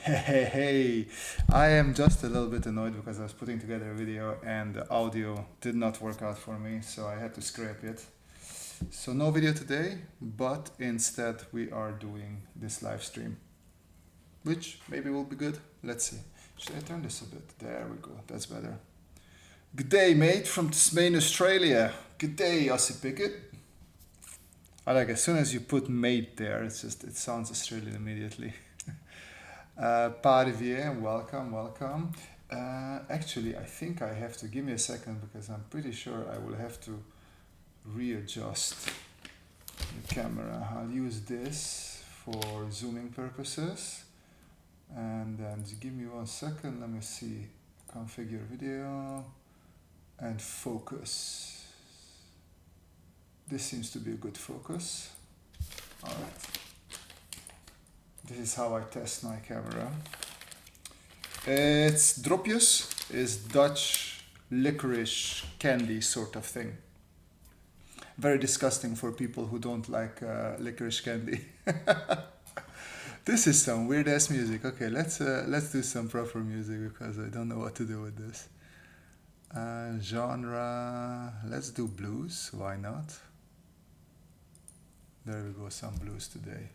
Hey, I am just a little bit annoyed because I was putting together a video and the audio did not work out for me, so I had to scrap it. So no video today, but instead we are doing this live stream, which maybe will be good. Let's see. Should I turn this a bit? There we go. That's better. Good day, mate, from Tasmania, Australia. Good day, Aussie Pickett. I like as soon as you put mate there, it sounds Australian immediately. Parvier, welcome, welcome. Actually, I think I have to give me a second because I'm pretty sure I will have to readjust the camera. I'll use this for zooming purposes. And then give me 1 second. Let me see. Configure video and focus. This seems to be a good focus. All right. This is how I test my camera. It's dropjes, is Dutch licorice candy sort of thing. Very disgusting for people who don't like licorice candy. This is some weird ass music. Okay, let's do some proper music because I don't know what to do with this. Genre, let's do blues. Why not? There we go, some blues today.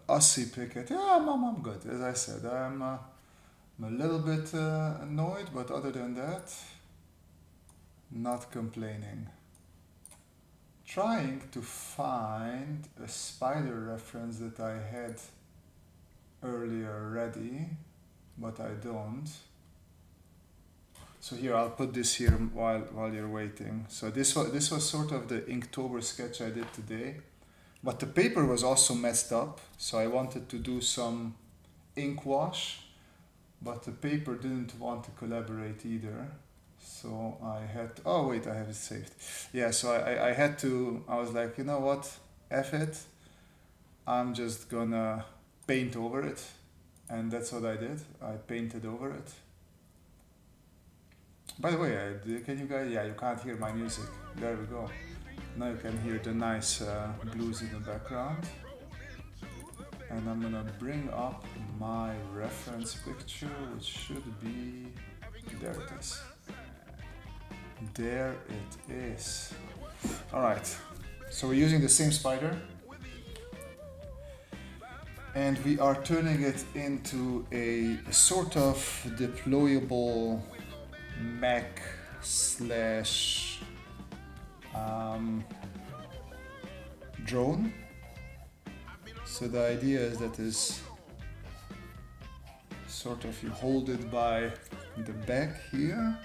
Aussie Pickett. Yeah, I'm good. As I said, I'm a little bit annoyed, but other than that, not complaining. Trying to find a spider reference that I had earlier ready, but I don't. So here, I'll put this here while you're waiting. So this was sort of the Inktober sketch I did today. But the paper was also messed up, so I wanted to do some ink wash, but the paper didn't want to collaborate either. So I had, oh wait, I have it saved. Yeah, so I had to, I was like, you know what, F it. I'm just gonna paint over it. And that's what I did. I painted over it. By the way, can you guys, yeah, you can't hear my music. There we go. Now you can hear the nice blues in the background. And I'm gonna bring up my reference picture, which should be, there it is. There it is. All right, so we're using the same spider. And we are turning it into a sort of deployable Mac slash drone. So the idea is that is sort of you hold it by the back here.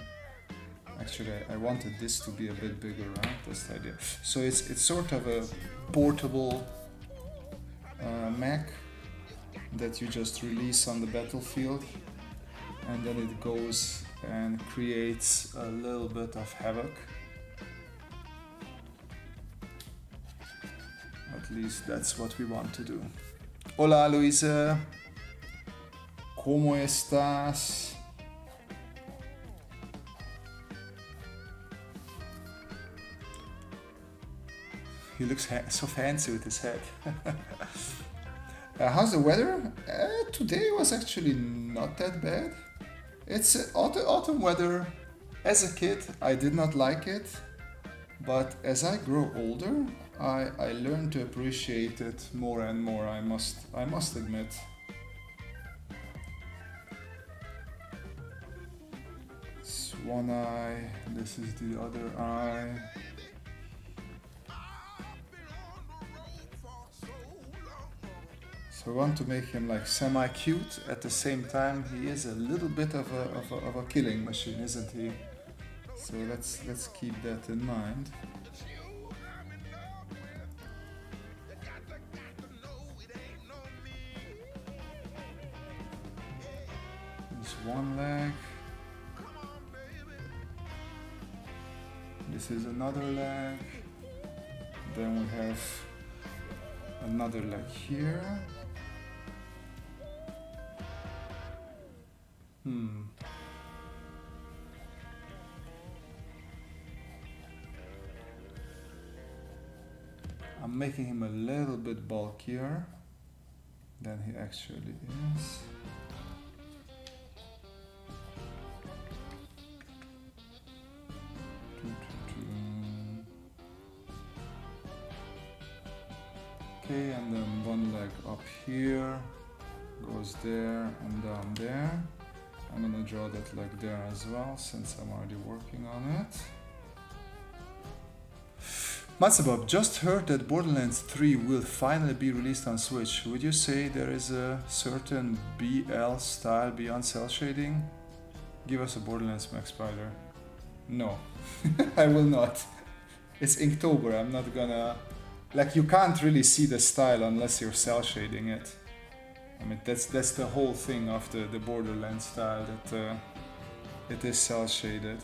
Actually, I wanted this to be a bit bigger, right? That's the idea. So it's sort of a portable Mac that you just release on the battlefield, and then it goes and creates a little bit of havoc. At least that's what we want to do. Hola Luisa, ¿cómo estás? He looks so fancy with his hat. How's the weather? Today was actually not that bad. It's autumn weather. As a kid, I did not like it, but as I grow older, I learn to appreciate it more and more. I must admit. It's one eye. This is the other eye. So I want to make him like semi-cute. At the same time, he is a little bit of a killing machine, isn't he? So let's keep that in mind. This one leg. This is another leg. Then we have another leg here. I'm making him a little bit bulkier than he actually is. Okay, and then one leg up here, goes there and down there. I'm gonna draw that leg there as well, since I'm already working on it. Matsubob, just heard that Borderlands 3 will finally be released on Switch. Would you say there is a certain BL style beyond cell shading? Give us a Borderlands Max Spider. No, I will not. It's Inktober, I'm not gonna... Like, you can't really see the style unless you're cell shading it. I mean, that's the whole thing of the Borderlands style, that it is cell shaded.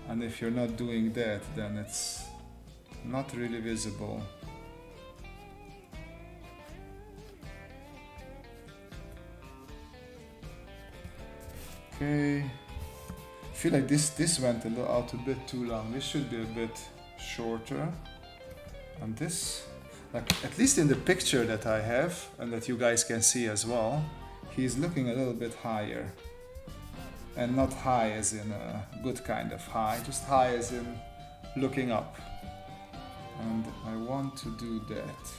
And if you're not doing that, then it's not really visible. Okay, I feel like this went out a bit too long. This should be a bit shorter. And this, like, at least in the picture that I have and that you guys can see as well, he's looking a little bit higher. And not high as in a good kind of high, just high as in looking up. And I want to do that.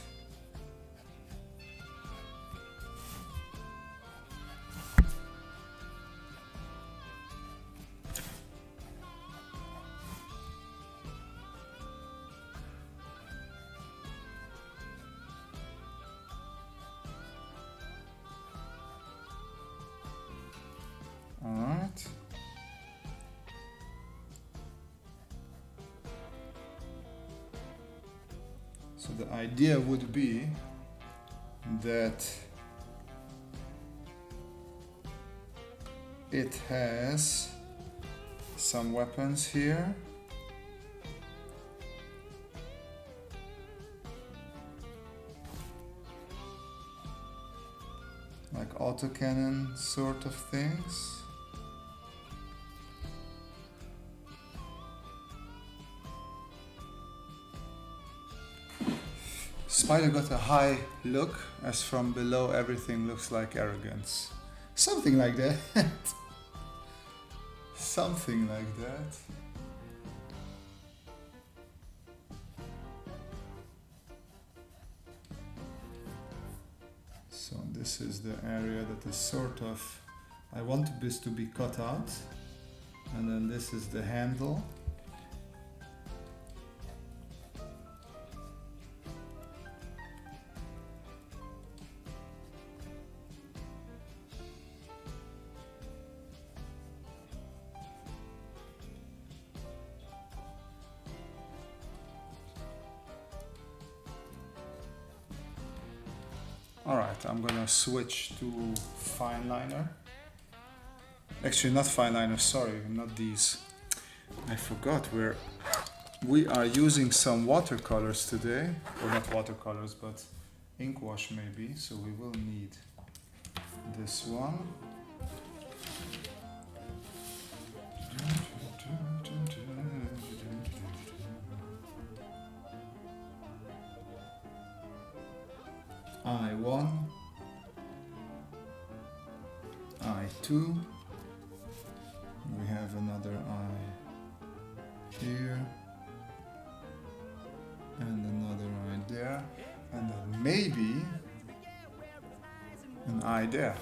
All right. So the idea would be that it has some weapons here. Like autocannon sort of things. Spider got a high look, as from below everything looks like arrogance. Something like that. Something like that. So this is the area that is sort of... I want this to be cut out. And then this is the handle. Alright, I'm gonna switch to fine liner. Actually, not fine liner, sorry, not these. I forgot we are using some watercolors today. Or not watercolors, but ink wash maybe, so we will need this one. I1, I2, we have another eye here, and another eye there, and then maybe an eye there.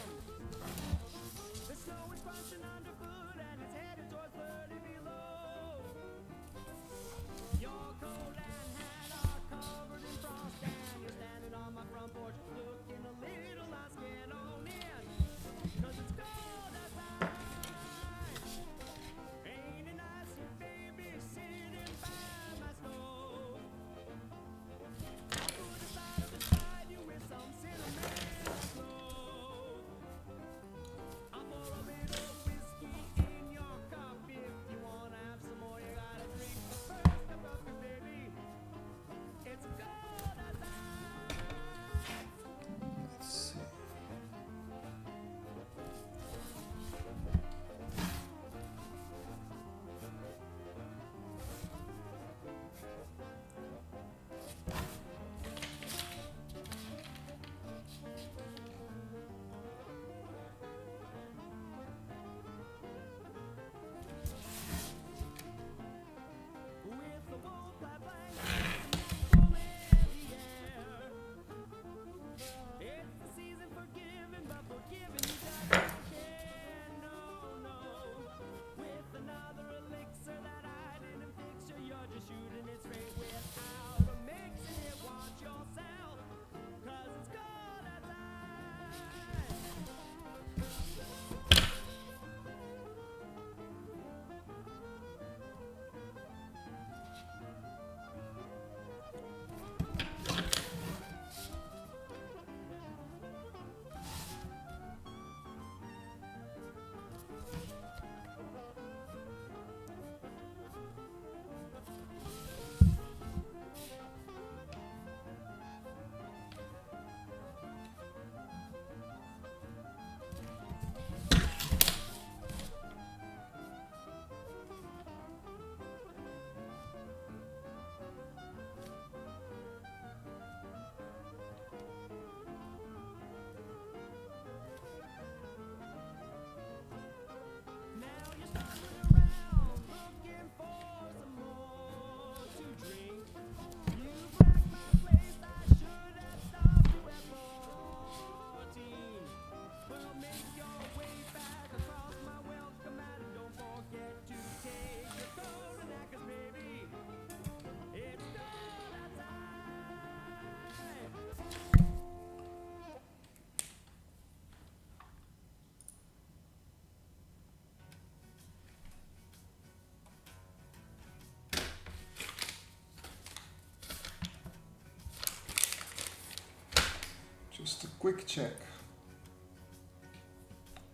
quick check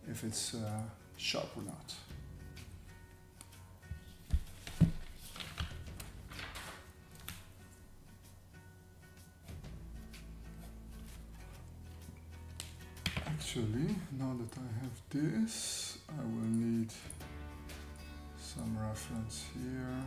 if it's sharp or not. Actually, now that I have this, I will need some reference here.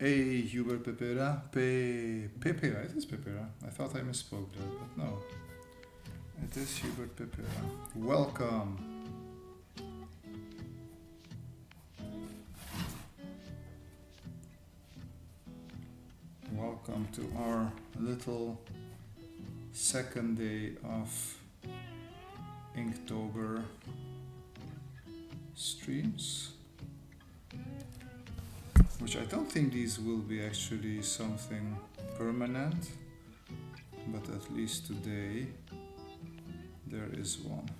Hey, Hubert Pepera. Pepera, it is Pepera. I thought I misspoke there, but no. It is Hubert Pepera. Welcome. Welcome to our little second day of Inktober streams. Which I don't think these will be actually something permanent, but at least today there is one.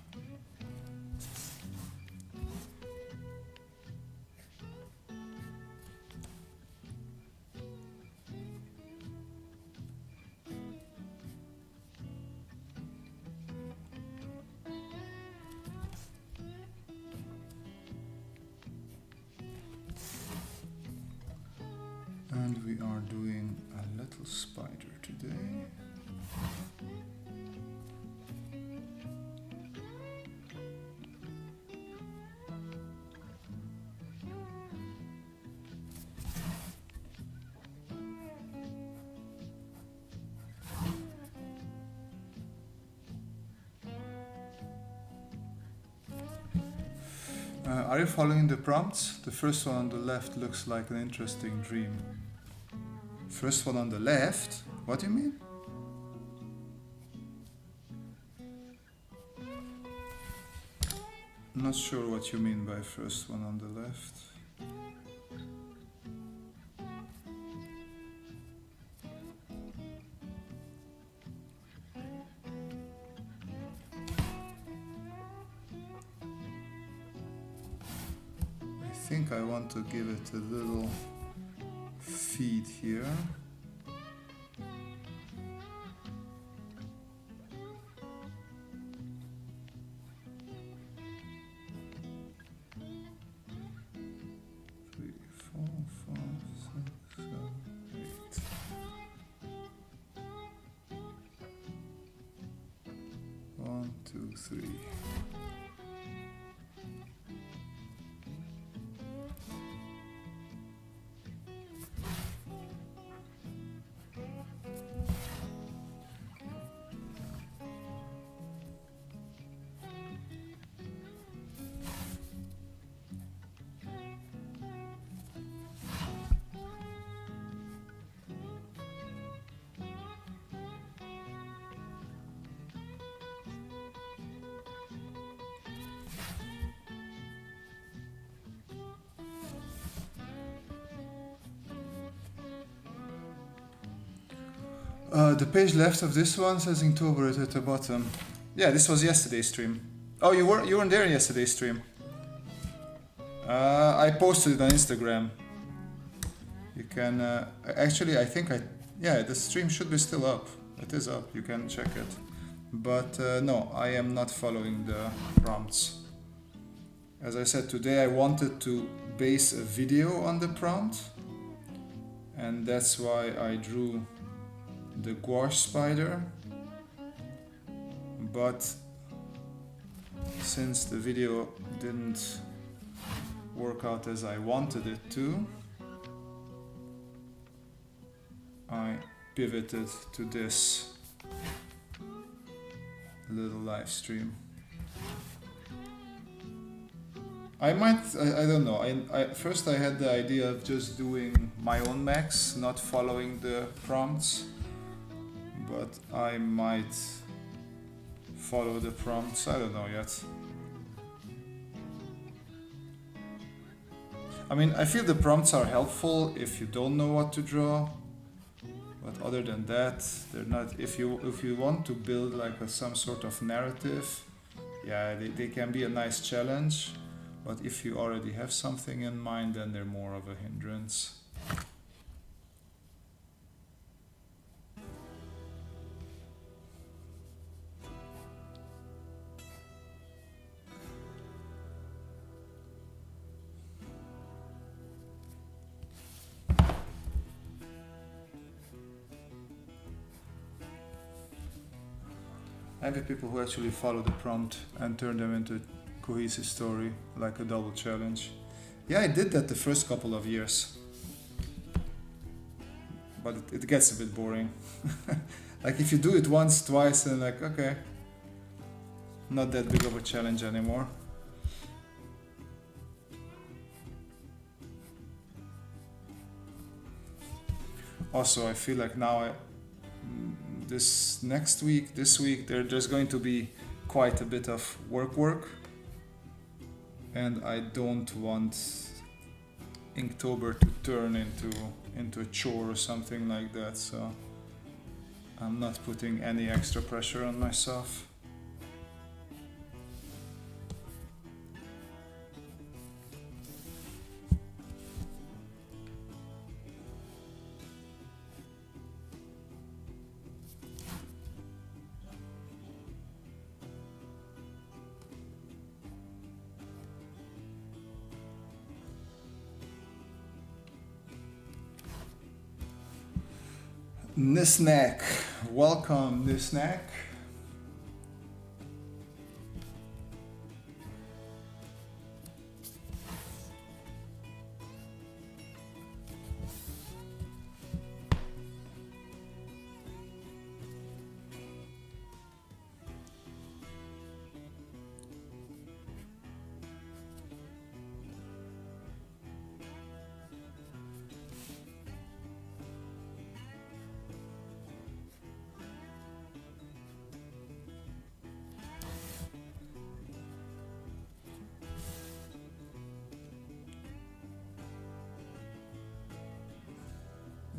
And we are doing a little spider today. Are you following the prompts? The first one on the left looks like an interesting dream. First one on the left? What do you mean? Not sure what you mean by first one on the left. I think I want to give it a little feed here. Three, four, five, six, seven, eight. 2, 3. The page left of this one says Inktober at the bottom. Yeah, this was yesterday's stream. Oh, you weren't there yesterday's stream. I posted it on Instagram. You can actually, I think yeah, the stream should be still up. It is up. You can check it. But no, I am not following the prompts. As I said, today I wanted to base a video on the prompt, and that's why I drew the gouache spider. But since the video didn't work out as I wanted it to, I pivoted to this little live stream. I don't know. First I had the idea of just doing my own max, not following the prompts, but I might follow the prompts. I don't know yet. I mean, I feel the prompts are helpful if you don't know what to draw, but other than that, they're not. If you want to build like some sort of narrative, yeah, they can be a nice challenge. But if you already have something in mind, then they're more of a hindrance. I have people who actually follow the prompt and turn them into cohesive story, like a double challenge. Yeah, I did that the first couple of years, but it gets a bit boring. Like if you do it once, twice, and like, okay, not that big of a challenge anymore. Also, I feel like now this week, there's going to be quite a bit of work. And I don't want Inktober to turn into a chore or something like that, so I'm not putting any extra pressure on myself. Nisnak, welcome Nisnak.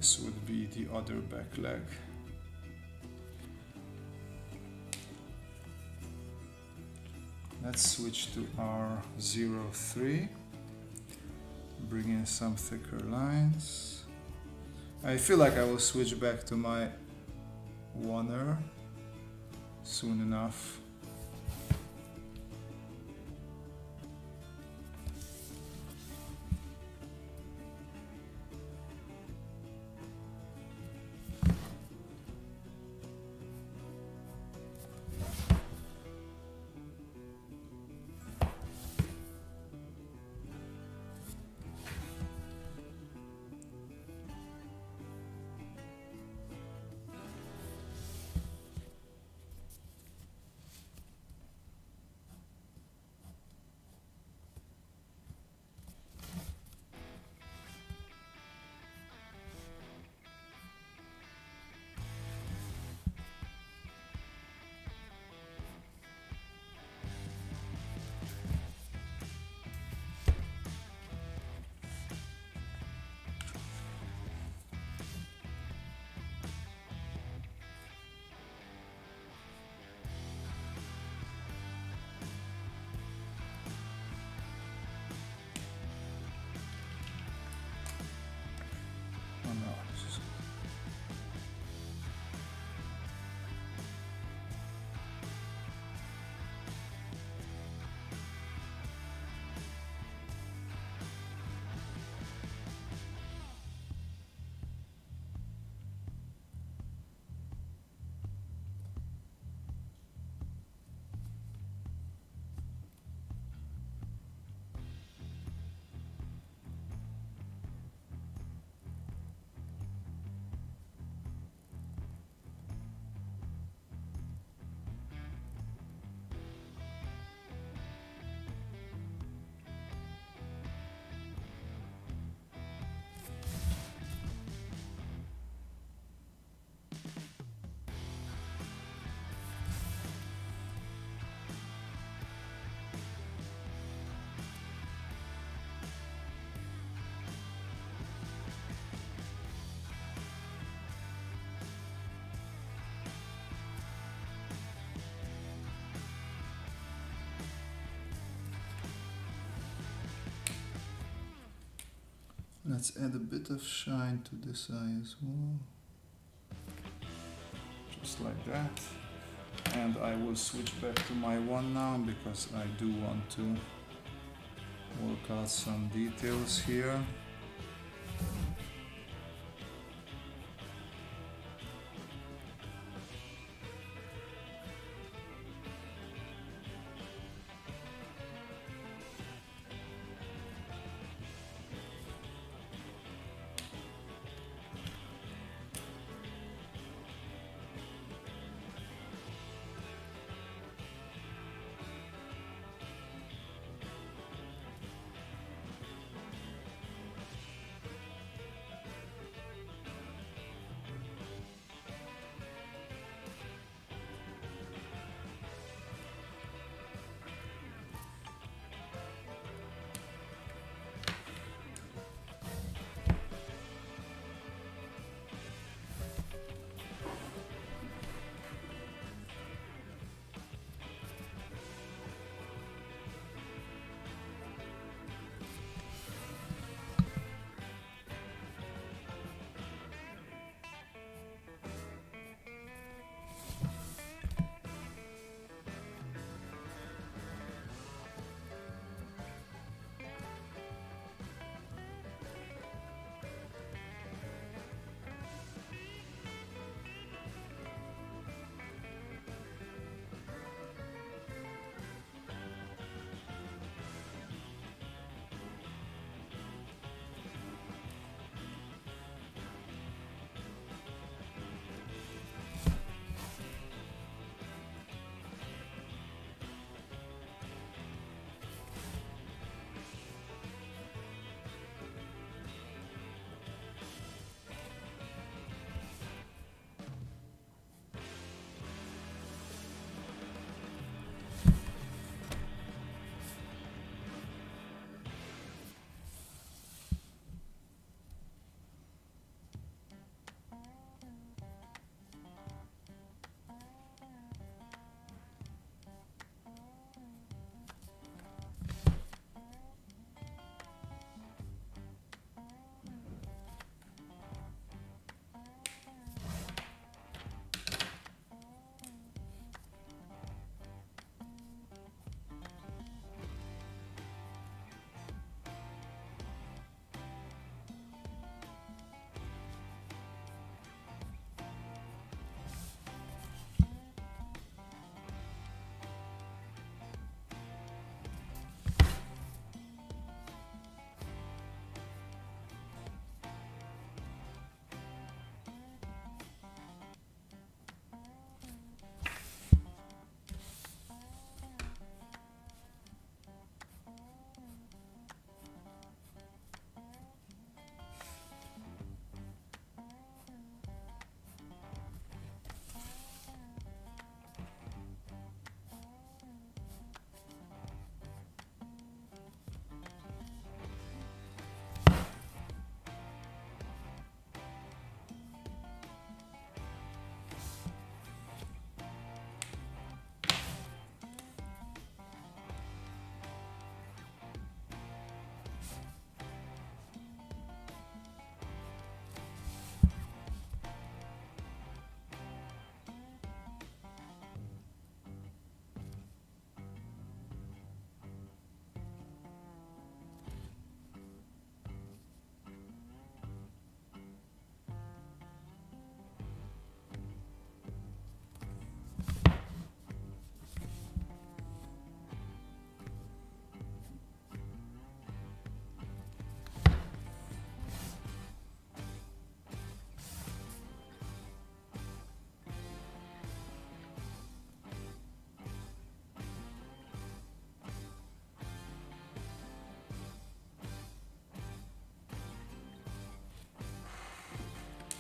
This would be the other back leg. Let's switch to R03. Bring in some thicker lines. I feel like I will switch back to my oneer soon enough. Let's add a bit of shine to this eye as well. Just like that. And I will switch back to my one now because I do want to work out some details here.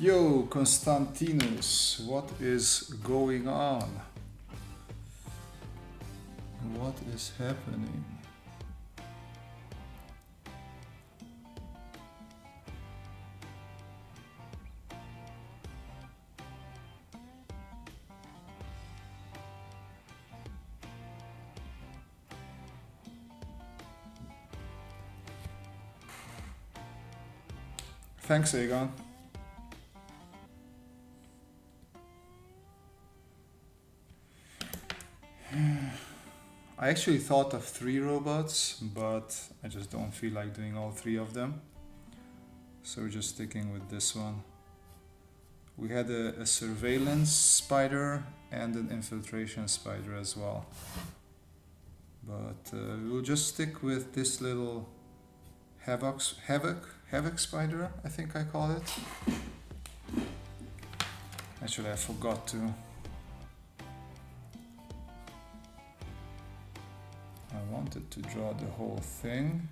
Yo, Konstantinos, what is going on? What is happening? Thanks, Egon. I actually thought of 3 robots, but I just don't feel like doing all 3 of them. So we're just sticking with this one. We had a surveillance spider and an infiltration spider as well. But we'll just stick with this little havoc spider, I think I call it. Actually, I forgot to. I wanted to draw the whole thing.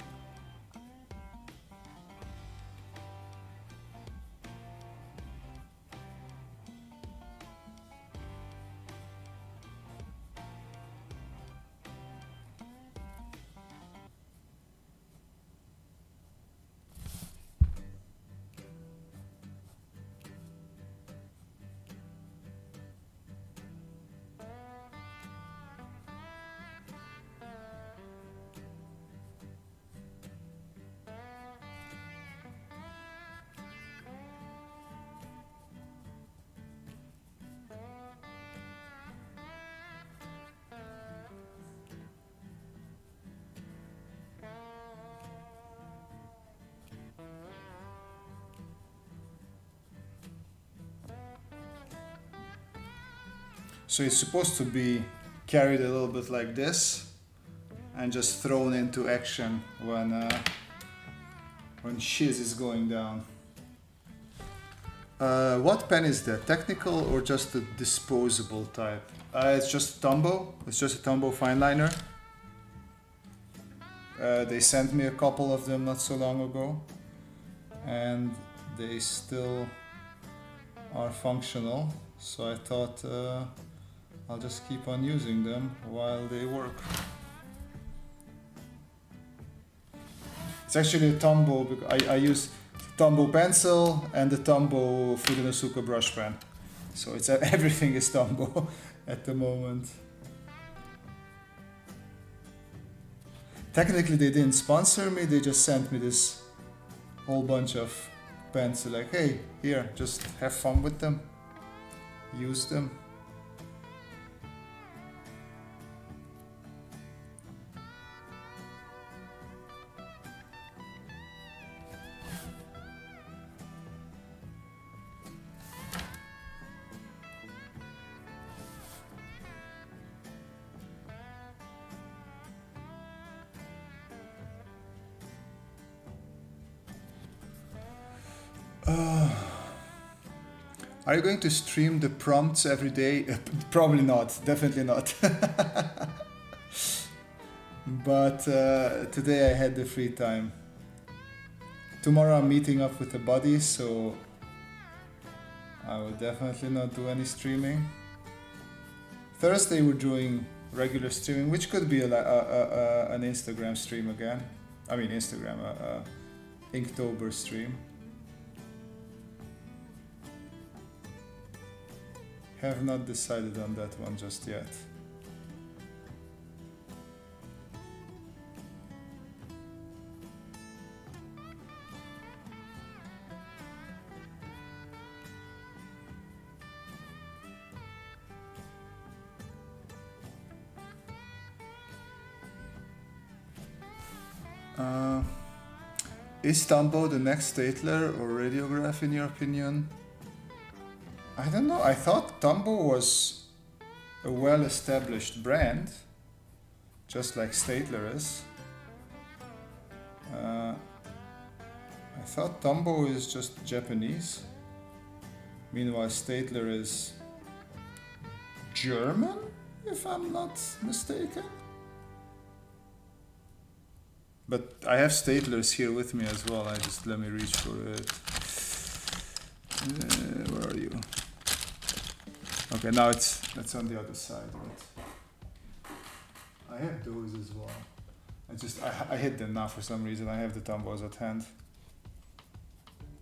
So it's supposed to be carried a little bit like this and just thrown into action when shiz is going down. What pen is that? Technical or just a disposable type? It's just Tombow. It's just a Tombow fineliner. They sent me a couple of them not so long ago, and they still are functional. So I thought I'll just keep on using them while they work. It's actually a Tombow, because I use Tombow pencil and the Tombow Fudenosuke brush pen. So it's everything is Tombow at the moment. Technically they didn't sponsor me, they just sent me this whole bunch of pens, like, hey, here, just have fun with them, use them. Are you going to stream the prompts every day? Probably not, definitely not. But today I had the free time. Tomorrow I'm meeting up with a buddy, so I will definitely not do any streaming. Thursday we're doing regular streaming, which could be an Instagram stream again. I mean Instagram, Inktober stream. Have not decided on that one just yet. Is Tombow the next Statler or Radiograph in your opinion? I don't know, I thought Tombow was a well-established brand, just like Statler is. I thought Tombow is just Japanese. Meanwhile, Statler is German, if I'm not mistaken. But I have Statlers here with me as well, let me reach for it. Where are you? Okay, now that's on the other side. But I have those as well. I hid them now for some reason. I have the Tombos at hand.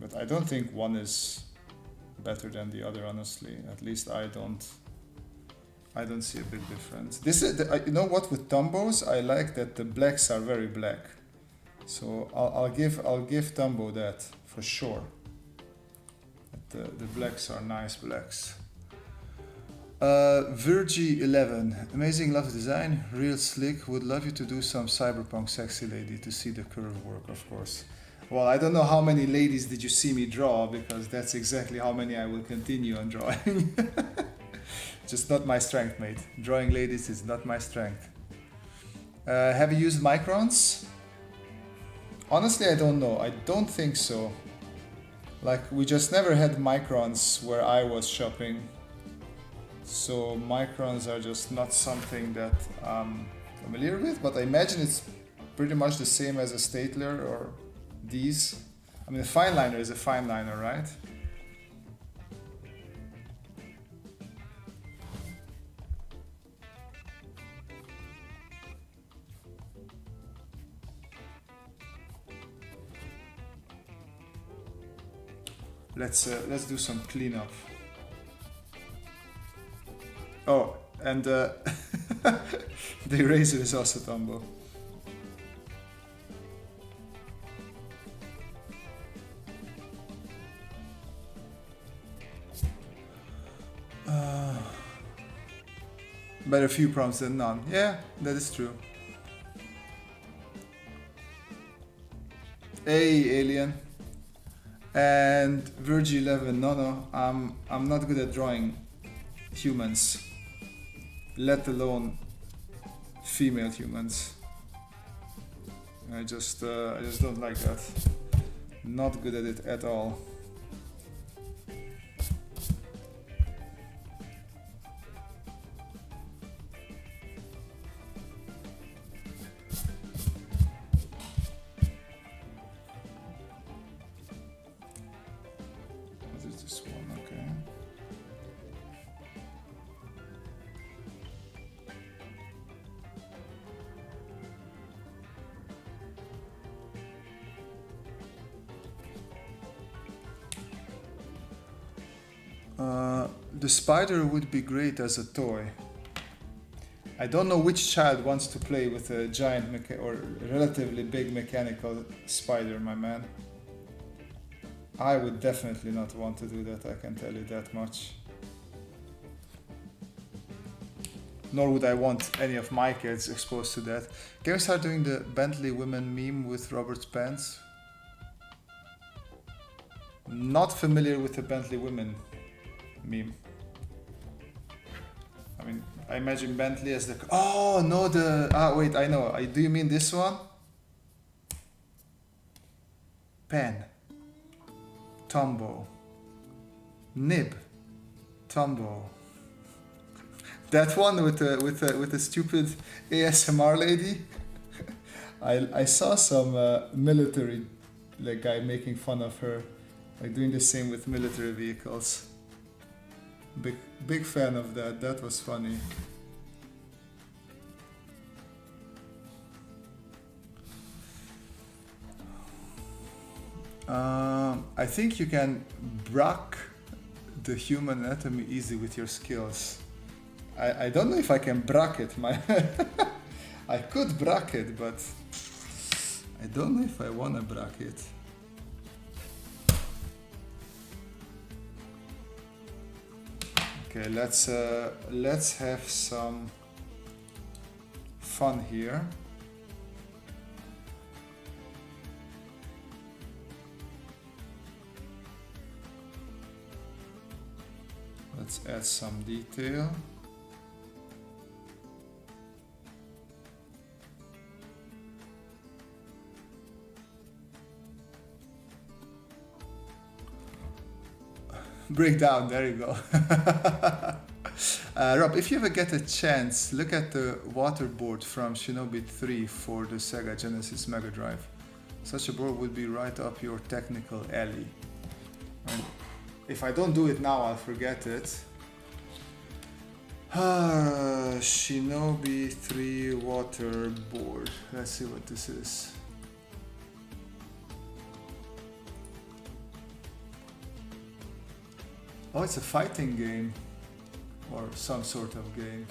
But I don't think one is better than the other, honestly. At least I don't see a big difference. This is you know what, with Tombos I like that the blacks are very black. So I'll give Tombow that for sure. The blacks are nice blacks. Virgie 11, amazing, love the design, real slick, would love you to do some cyberpunk sexy lady to see the curve work, of course. Well, I don't know how many ladies did you see me draw, because that's exactly how many I will continue on drawing. Just not my strength, mate. Drawing ladies is not my strength. Have you used microns? Honestly, I don't know. I don't think so. Like, we just never had microns where I was shopping. So microns are just not something that I'm familiar with, but I imagine it's pretty much the same as a Statler or these. I mean, a fine liner is a fine liner, right? Let's do some cleanup. Oh, and the eraser is also Tombow. Better few prompts than none. Yeah, that is true. Hey, alien. And Virgie 11, no, I'm not good at drawing humans, let alone female humans. I just don't like that. Not good at it at all. What is this one? Okay. The spider would be great as a toy. I don't know which child wants to play with a giant or relatively big mechanical spider, my man. I would definitely not want to do that, I can tell you that much. Nor would I want any of my kids exposed to that. Can we start doing the Bentley women meme with Robert's pants? Not familiar with the Bentley women meme. I mean, I imagine Bentley as the... Oh, no, the... Ah, wait, I know. Do you mean this one? Pen. Tombow. Nib. Tombow. That one with the stupid ASMR lady? I saw some military guy making fun of her, like doing the same with military vehicles. Big fan of that. That was funny. I think you can brack the human anatomy easy with your skills. I don't know if I can bracket my... I could bracket, but I don't know if I want to bracket. Okay, let's have some fun here. Let's add some detail. Breakdown, there you go. Rob, if you ever get a chance, look at the waterboard from Shinobi 3 for the Sega Genesis Mega Drive. Such a board would be right up your technical alley. And If I don't do it now, I'll forget it. Shinobi 3 water board. Let's see what this is. Oh, it's a fighting game. Or some sort of game.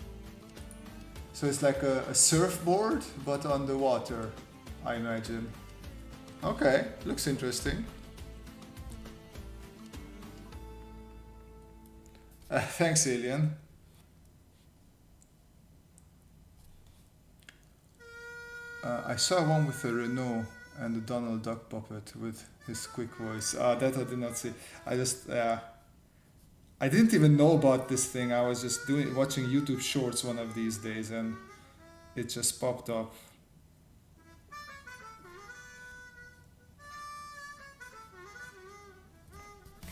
So it's like a surfboard, but on the water, I imagine. Okay, looks interesting. Thanks, Alien. I saw one with a Renault and the Donald Duck puppet with his quick voice. That I did not see. I didn't even know about this thing. I was just watching YouTube Shorts one of these days, and it just popped up.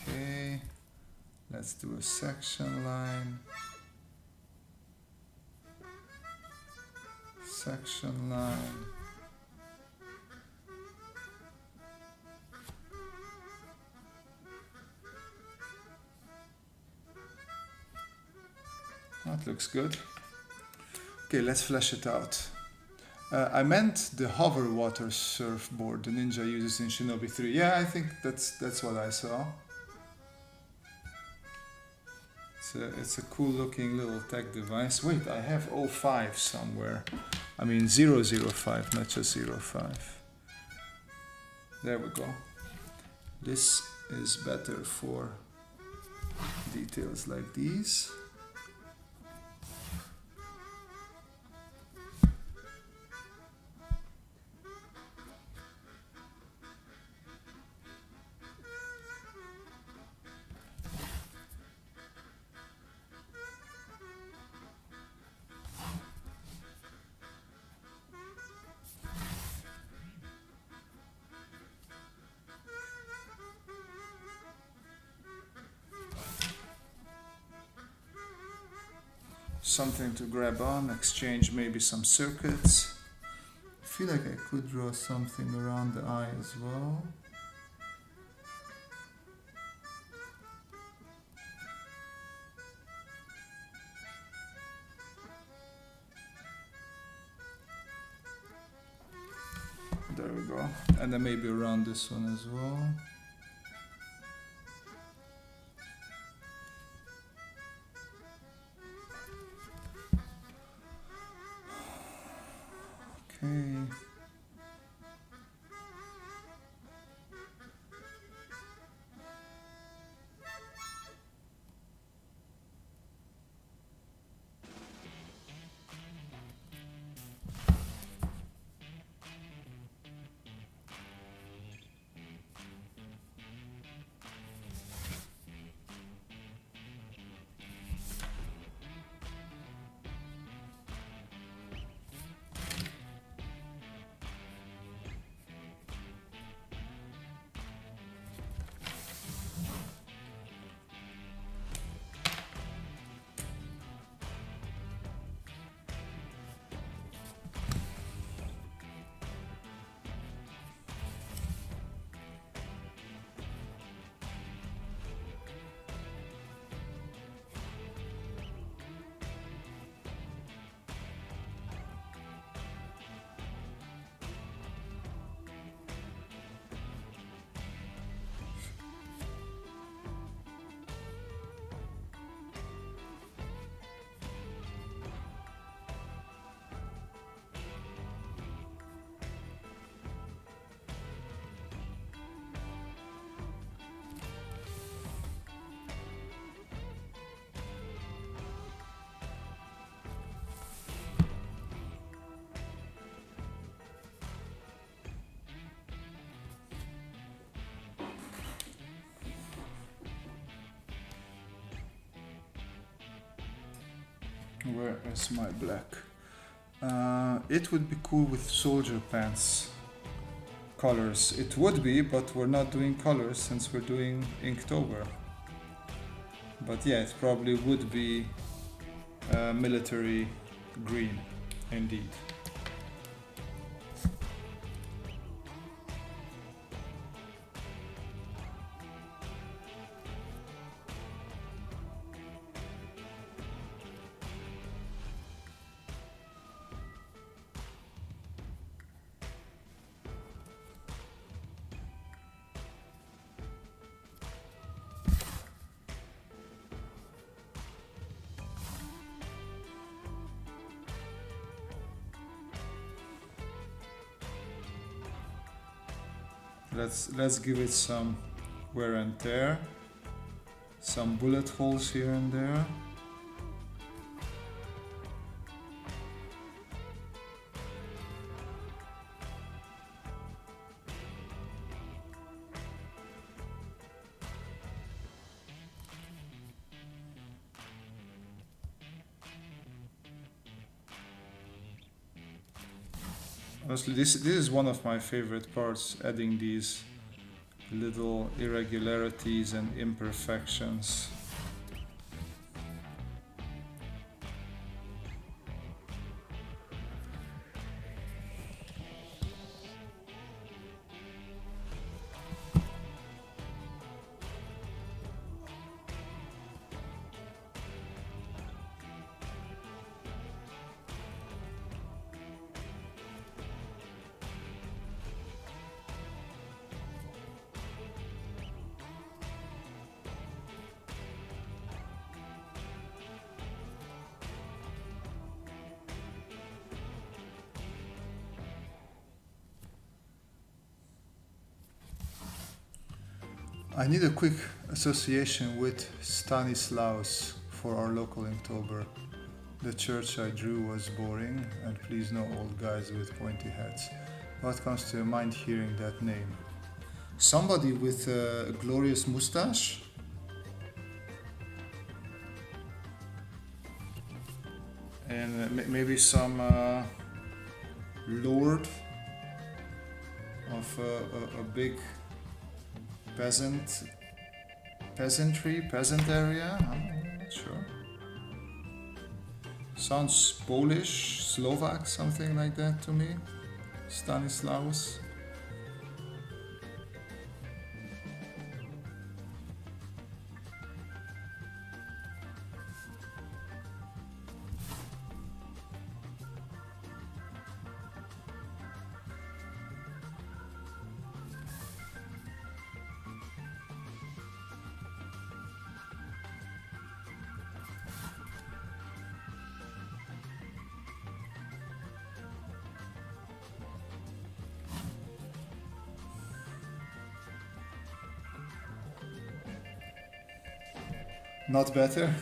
Okay, let's do a section line. Section line. That looks good. Okay, let's flesh it out. I meant the hover water surfboard the ninja uses in Shinobi 3. Yeah, I think that's what I saw. It's a cool looking little tech device. Wait, I have 05 somewhere. I mean 005, not just 05. There we go. This is better for details like these. Something to grab on, exchange maybe some circuits. I feel like I could draw something around the eye as well. There we go. And then maybe around this one as well. Okay. Where is my black? It would be cool with soldier pants colors. It would be, but we're not doing colors since we're doing Inktober. But yeah, it probably would be military green, indeed. Let's give it some wear and tear, some bullet holes here and there. Honestly, this is one of my favorite parts, adding these little irregularities and imperfections. I need a quick association with Stanislaus for our local Inktober. The church I drew was boring, and please no old guys with pointy hats. What comes to your mind hearing that name? Somebody with a glorious mustache? And maybe some lord of a big peasant area. I'm not sure. Sounds Polish, Slovak, something like that to me. Stanislaus. Not better?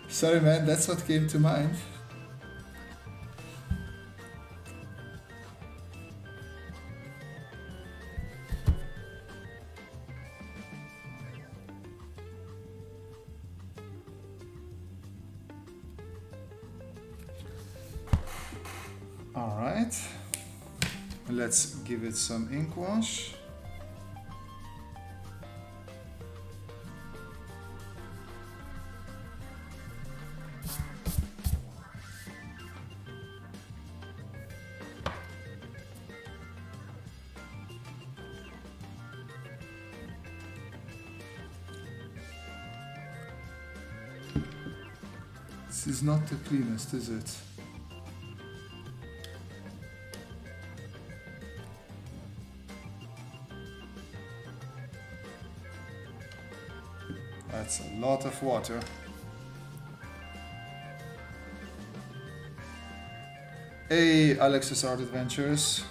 Sorry man, that's what came to mind. Alright, let's give it some ink wash. This is not the cleanest, is it? That's a lot of water. Hey, Alex's Art Adventures.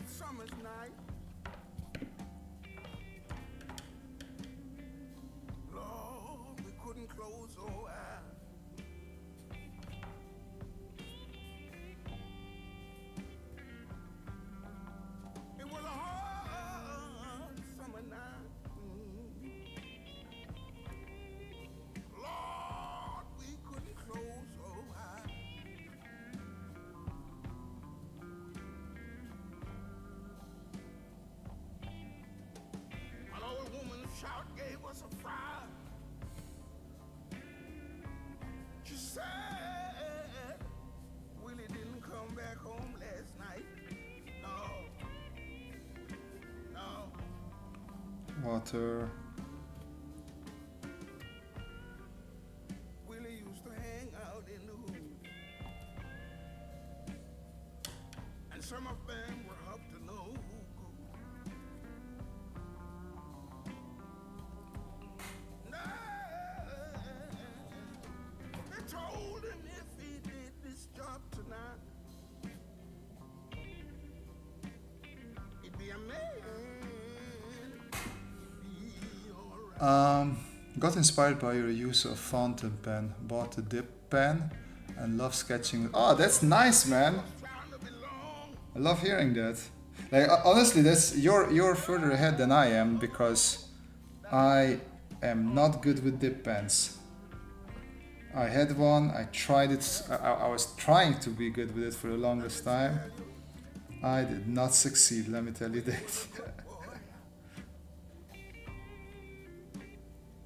Summer's night. Lord, we couldn't close our eyes. It was a hard summer night. water. Willie used to hang out in the hood, and some of them were up to no good. They told him if he did this job tonight, he'd be a man. He'd be alright. Got inspired by your use of fountain pen, bought a dip pen, and love sketching. Oh, that's nice, man. Trying to belong. I love hearing that. Like honestly, that's you're further ahead than I am because I am not good with dip pens. I had one. I tried it. I was trying to be good with it for the longest time. I did not succeed. Let me tell you that.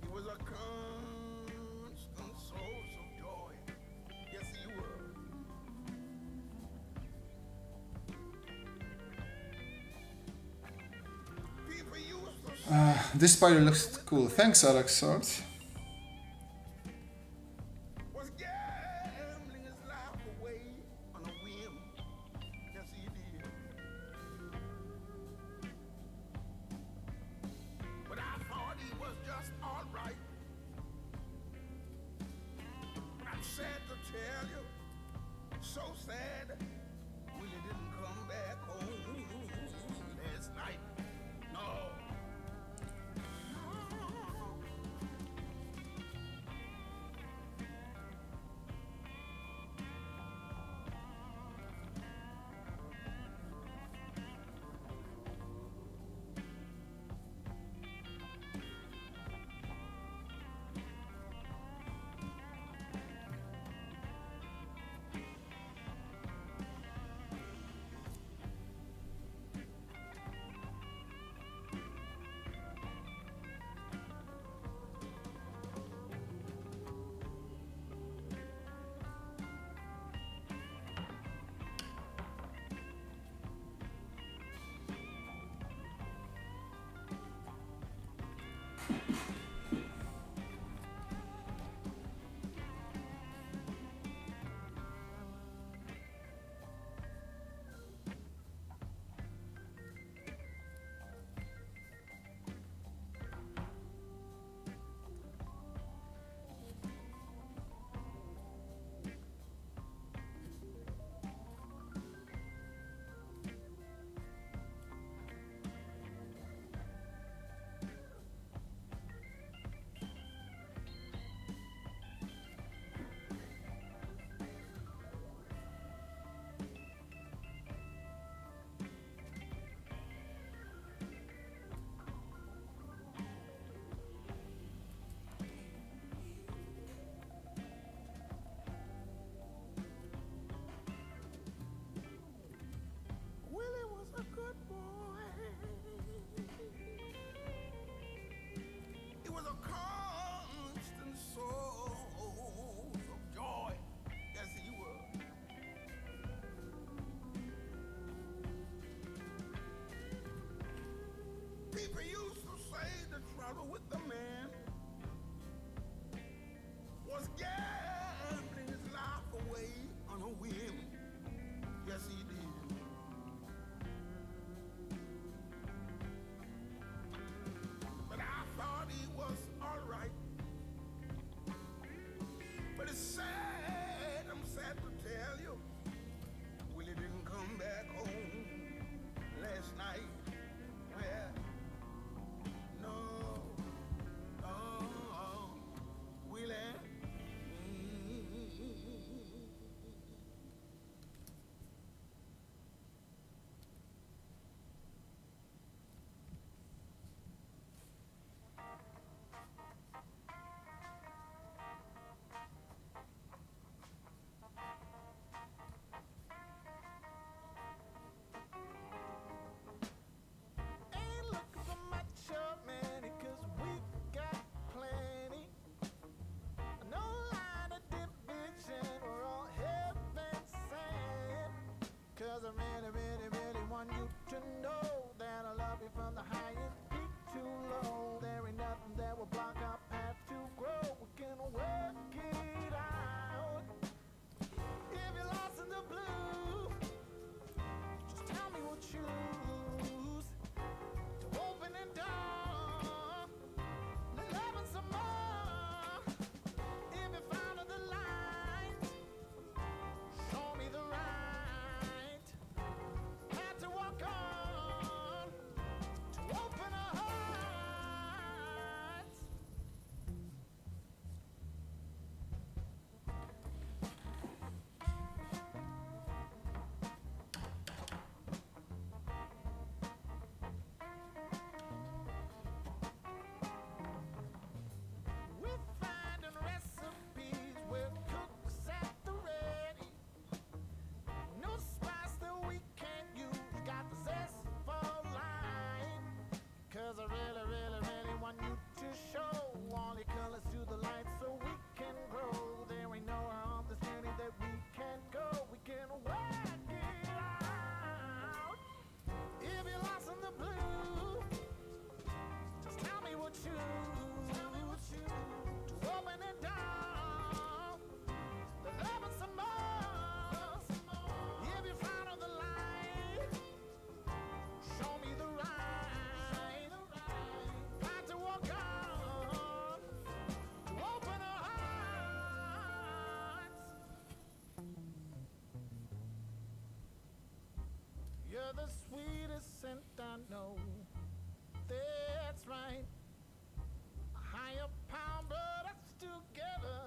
He was a constant source of joy. Yes, he was. People used to say This spider looks cool. Thanks, Alexard. was gambling his life away on a whim. Yes, he did. But I thought he was just all right. But I'm sad to tell you, so sad, Willie didn't come back home last night. No. the sweetest scent I know. That's right. A higher power brought us together.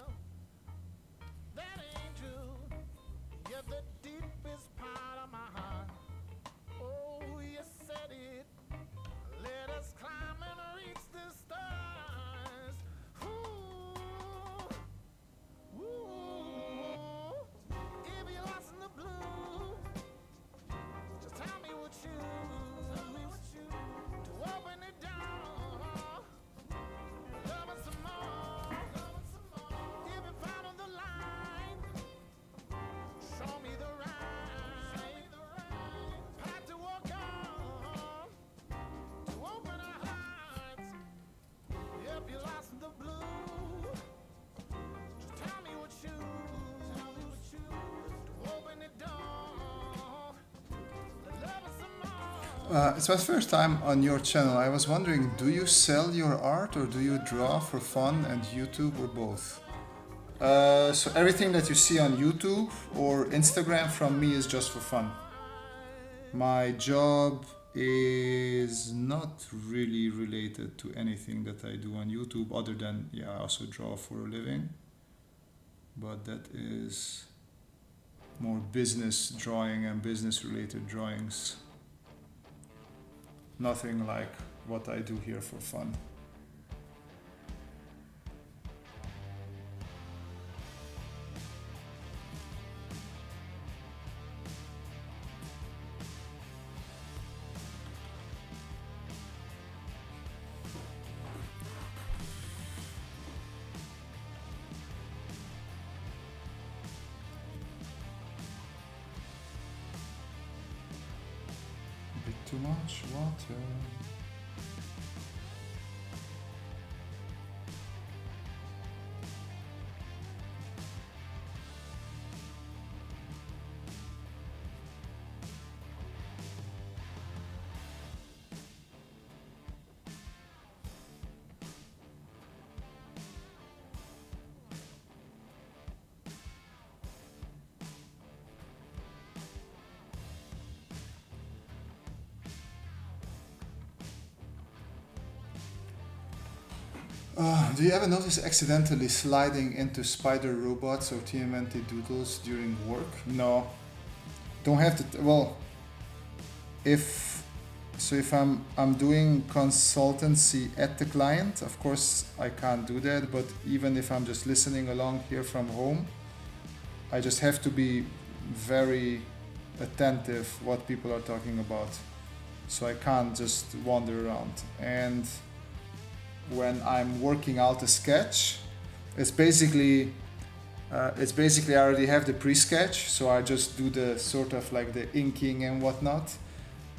That ain't true. You're the deepest part of my heart. Oh, you said it. Let us climb and reach the stars. Ooh, ooh. If you're lost in the blue, just tell me what you to open it down. Love us some more. If you follow the line, show me the right path to walk on, to open our hearts. If you're lost in the blue, just tell me what you to open the door. Love us some more. It's my first time on your channel. I was wondering, do you sell your art or do you draw for fun and YouTube or both? So everything that you see on YouTube or Instagram from me is just for fun. My job is not really related to anything that I do on YouTube other than, yeah, I also draw for a living. But that is more business drawing and business related drawings. Nothing like what I do here for fun. Bit too much water. Do you ever notice accidentally sliding into spider robots or TMNT doodles during work? No. Don't have to. Well, if I'm doing consultancy at the client, of course I can't do that. But even if I'm just listening along here from home, I just have to be very attentive what people are talking about. So I can't just wander around. And when I'm working out a sketch, it's basically I already have the pre-sketch, so I just do the sort of like the inking and whatnot,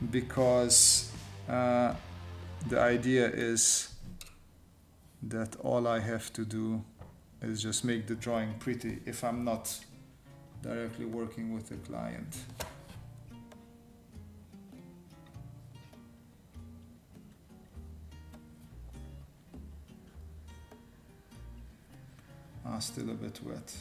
because the idea is that all I have to do is just make the drawing pretty if I'm not directly working with the client. Still a bit wet.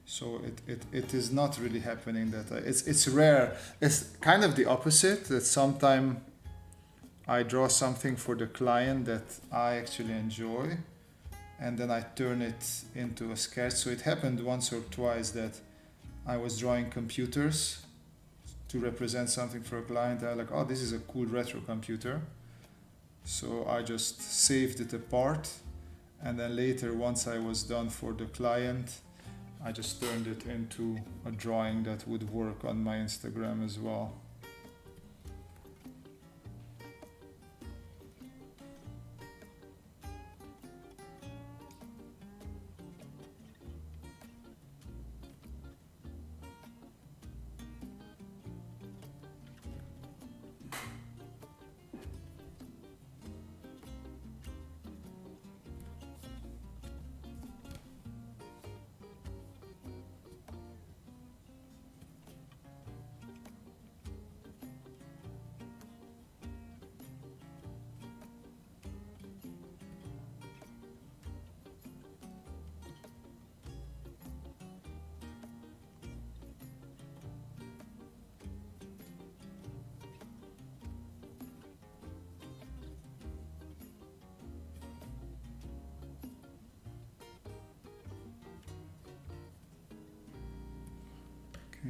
So it is not really happening that it's rare. It's kind of the opposite, that sometimes I draw something for the client that I actually enjoy and then I turn it into a sketch. So it happened once or twice that I was drawing computers to represent something for a client. I like, oh, this is a cool retro computer. So I just saved it apart, and then later, once I was done for the client, I just turned it into a drawing that would work on my Instagram as well.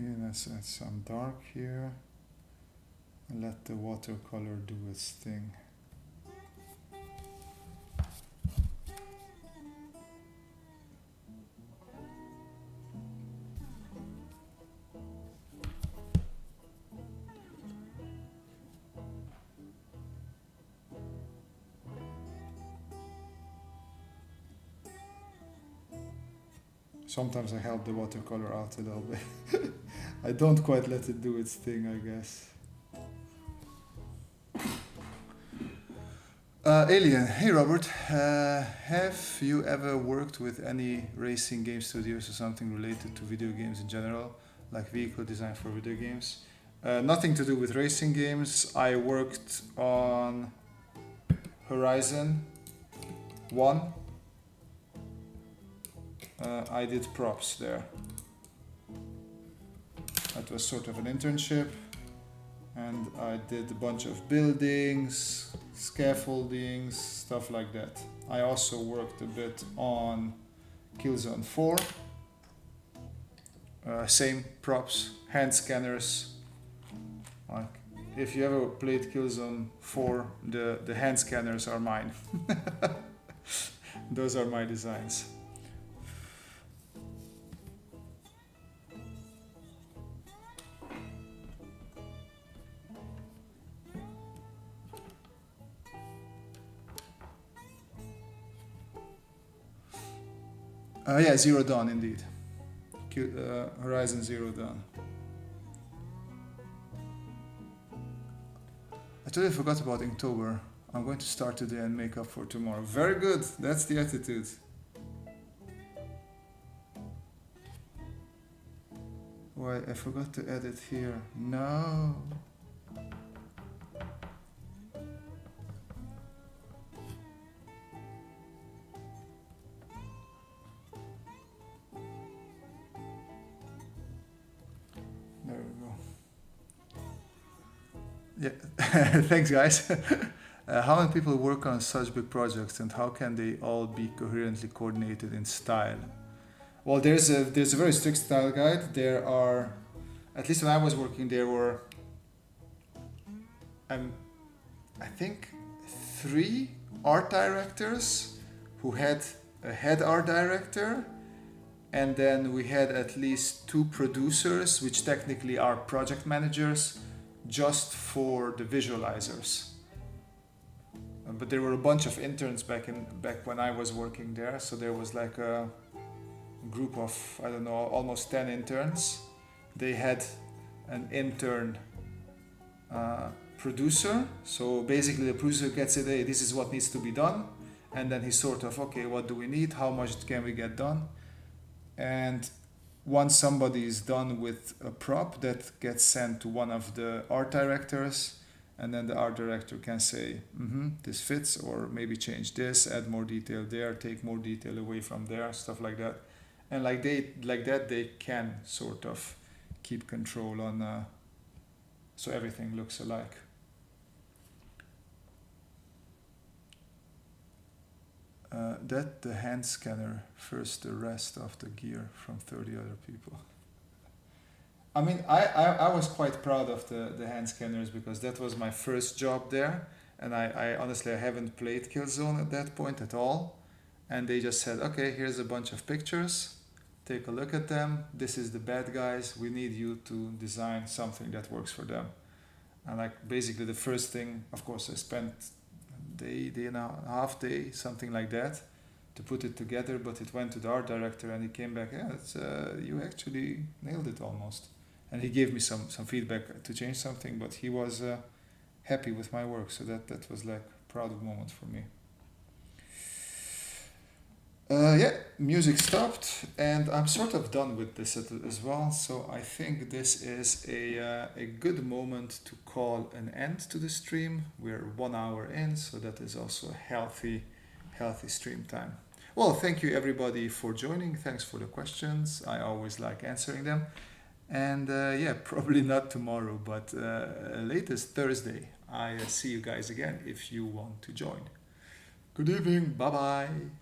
here, let's add some dark here. And let the watercolor do its thing. Sometimes I help the watercolor out a little bit. I don't quite let it do its thing, I guess. Alien, hey Robert, have you ever worked with any racing game studios or something related to video games in general, like vehicle design for video games? Nothing to do with racing games. I worked on Horizon 1. I did props there. That was sort of an internship, and I did a bunch of buildings, scaffoldings, stuff like that. I also worked a bit on Killzone 4. Same props, hand scanners. Like, if you ever played Killzone 4, the hand scanners are mine. Those are my designs. Yeah, Zero Dawn indeed. Horizon Zero Dawn. I totally forgot about Inktober. I'm going to start today and make up for tomorrow. Very good. That's the attitude. Why, I forgot to edit here. No. Yeah, thanks guys. How many people work on such big projects, and how can they all be coherently coordinated in style? Well, there's a very strict style guide. There are, at least when I was working, there were I think 3 art directors who had a head art director, and then we had at least 2 producers, which technically are project managers, just for the visualizers. But there were a bunch of interns back when I was working there, so there was like a group of, I don't know, almost 10 interns. They had an intern producer, so basically the producer gets it, hey, this is what needs to be done, and then he's sort of, okay, what do we need, how much can we get done? And once somebody is done with a prop, that gets sent to one of the art directors, and then the art director can say, this fits, or maybe change this, add more detail there, take more detail away from there, stuff like that. And like that they can sort of keep control on, so everything looks alike. That the hand scanner first the rest of the gear from 30 other people. I mean, I was quite proud of the hand scanners, because that was my first job there, and I honestly I haven't played Killzone at that point at all, and they just said, okay, here's a bunch of pictures, take a look at them, this is the bad guys, we need you to design something that works for them. And like basically the first thing, of course I spent day and a half day, something like that, to put it together, but it went to the art director and he came back, yeah, it's, you actually nailed it almost. And he gave me some feedback to change something, but he was happy with my work, so that was like a proud moment for me. Yeah, music stopped, and I'm sort of done with this as well, so I think this is a good moment to call an end to the stream. We're 1 hour in, so that is also a healthy stream time. Well, thank you everybody for joining. Thanks for the questions. I always like answering them. And yeah, probably not tomorrow, but latest Thursday. I see you guys again if you want to join. Good evening. Bye-bye.